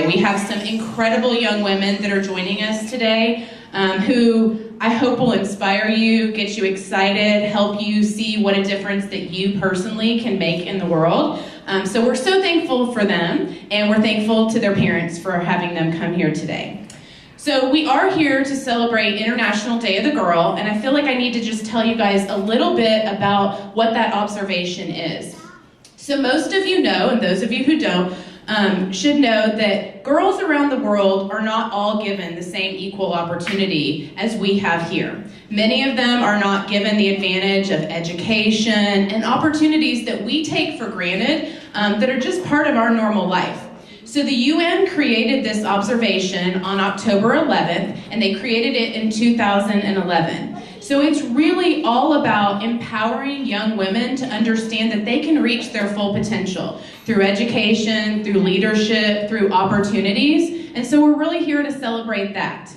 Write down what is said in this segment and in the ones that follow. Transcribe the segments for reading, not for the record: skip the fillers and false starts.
today. We have some incredible young women that are joining us today who I hope will inspire you, get you excited, help you see what a difference that you personally can make in the world. So we're so thankful for them, and we're thankful to their parents for having them come here today. So we are here to celebrate International Day of the Girl, and I feel like I need to just tell you guys a little bit about what that observation is. So most of you know, and those of you who don't, should know that girls around the world are not all given the same equal opportunity as we have here. Many of them are not given the advantage of education and opportunities that we take for granted that are just part of our normal life. So the UN created this observation on October 11th, and they created it in 2011. So it's really all about empowering young women to understand that they can reach their full potential through education, through leadership, through opportunities. And so we're really here to celebrate that.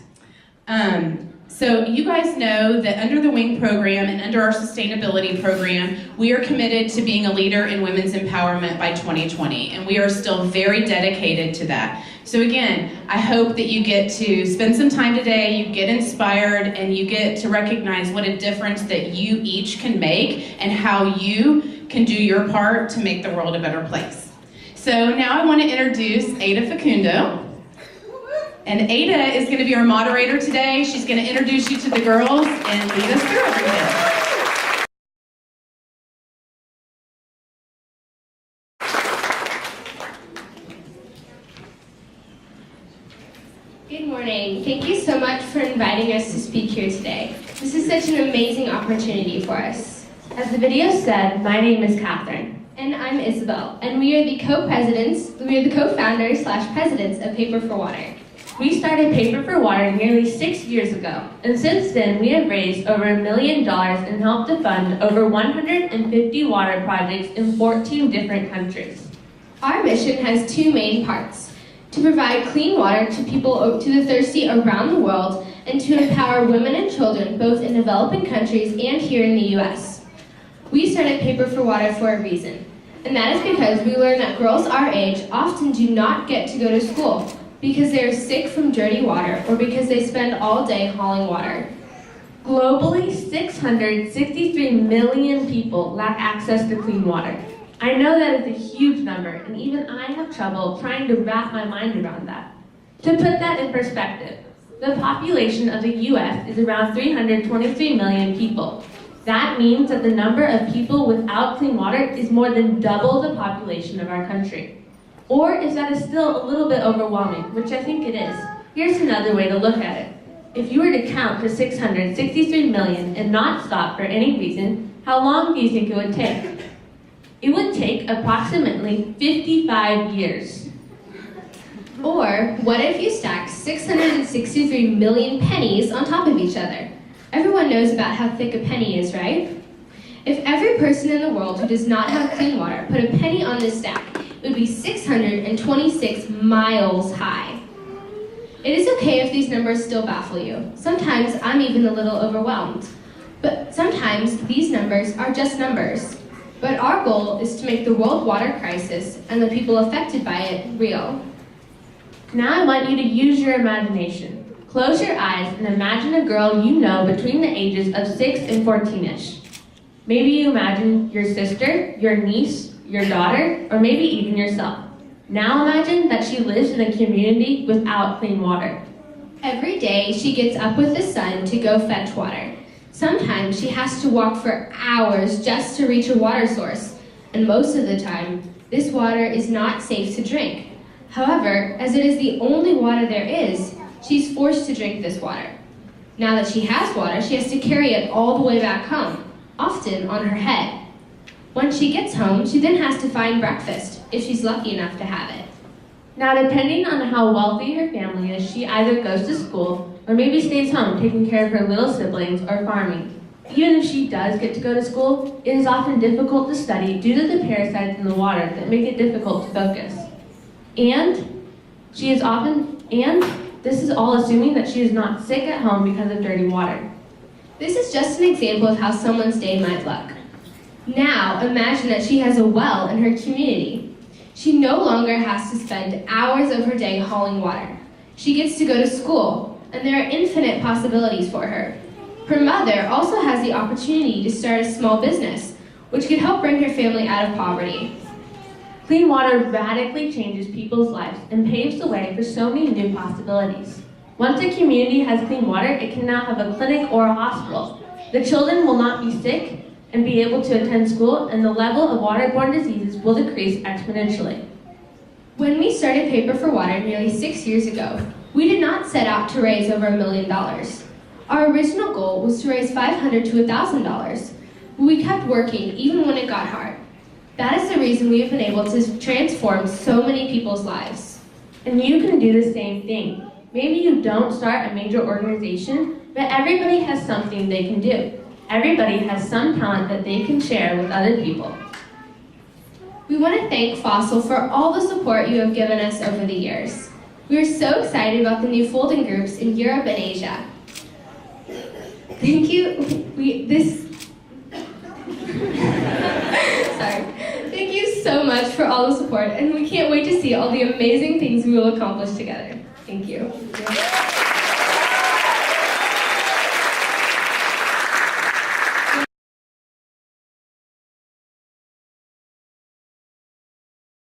So you guys know that under the WING program and under our sustainability program, we are committed to being a leader in women's empowerment by 2020, and we are still very dedicated to that. So again, I hope that you get to spend some time today, you get inspired, and you get to recognize what a difference that you each can make and how you can do your part to make the world a better place. So now I want to introduce Ada Facundo. And Ada is going to be our moderator today. She's going to introduce you to the girls and lead us through everything. Good morning. Thank you so much for inviting us to speak here today. This is such an amazing opportunity for us. As the video said, my name is Catherine. And I'm Isabel. And we are the co-founders / presidents of PaperForWater. We started PaperForWater nearly 6 years ago, and since then we have raised over $1 million and helped to fund over 150 water projects in 14 different countries. Our mission has two main parts: to provide clean water to the thirsty around the world, and to empower women and children both in developing countries and here in the US. We started PaperForWater for a reason, and that is because we learned that girls our age often do not get to go to school because they are sick from dirty water or because they spend all day hauling water. Globally, 663 million people lack access to clean water. I know that is a huge number, and even I have trouble trying to wrap my mind around that. To put that in perspective, the population of the US is around 323 million people. That means that the number of people without clean water is more than double the population of our country. Or if that is still a little bit overwhelming, which I think it is, here's another way to look at it. If you were to count to 663 million and not stop for any reason, how long do you think it would take? It would take approximately 55 years. Or what if you stacked 663 million pennies on top of each other? Everyone knows about how thick a penny is, right? If every person in the world who does not have clean water put a penny on this stack, it would be 626 miles high. It is okay if these numbers still baffle you. Sometimes I'm even a little overwhelmed. But sometimes these numbers are just numbers. But our goal is to make the world water crisis and the people affected by it real. Now I want you to use your imagination. Close your eyes and imagine a girl you know between the ages of 6 and 14-ish. Maybe you imagine your sister, your niece, your daughter, or maybe even yourself. Now imagine that she lives in a community without clean water. Every day she gets up with the sun to go fetch water. Sometimes she has to walk for hours just to reach a water source, and most of the time, this water is not safe to drink. However, as it is the only water there is, she's forced to drink this water. Now that she has water, she has to carry it all the way back home, often on her head. Once she gets home, she then has to find breakfast, if she's lucky enough to have it. Now, depending on how wealthy her family is, she either goes to school or maybe stays home taking care of her little siblings or farming. Even if she does get to go to school, it is often difficult to study due to the parasites in the water that make it difficult to focus. And this is all assuming that she is not sick at home because of dirty water. This is just an example of how someone's day might look. Now, imagine that she has a well in her community. She no longer has to spend hours of her day hauling water. She gets to go to school, and there are infinite possibilities for her. Her mother also has the opportunity to start a small business, which could help bring her family out of poverty. Clean water radically changes people's lives and paves the way for so many new possibilities. Once a community has clean water, it can now have a clinic or a hospital. The children will not be sick and be able to attend school, and the level of waterborne diseases will decrease exponentially. When we started Paper for Water nearly 6 years ago, we did not set out to raise over $1 million. Our original goal was to raise $500 to $1,000, but we kept working even when it got hard. That is the reason we have been able to transform so many people's lives. And you can do the same thing. Maybe you don't start a major organization, but everybody has something they can do. Everybody has some talent that they can share with other people. We want to thank Fossil for all the support you have given us over the years. We are so excited about the new folding groups in Europe and Asia. Thank you. Sorry. Thank you so much for all the support, and we can't wait to see all the amazing things we will accomplish together. Thank you.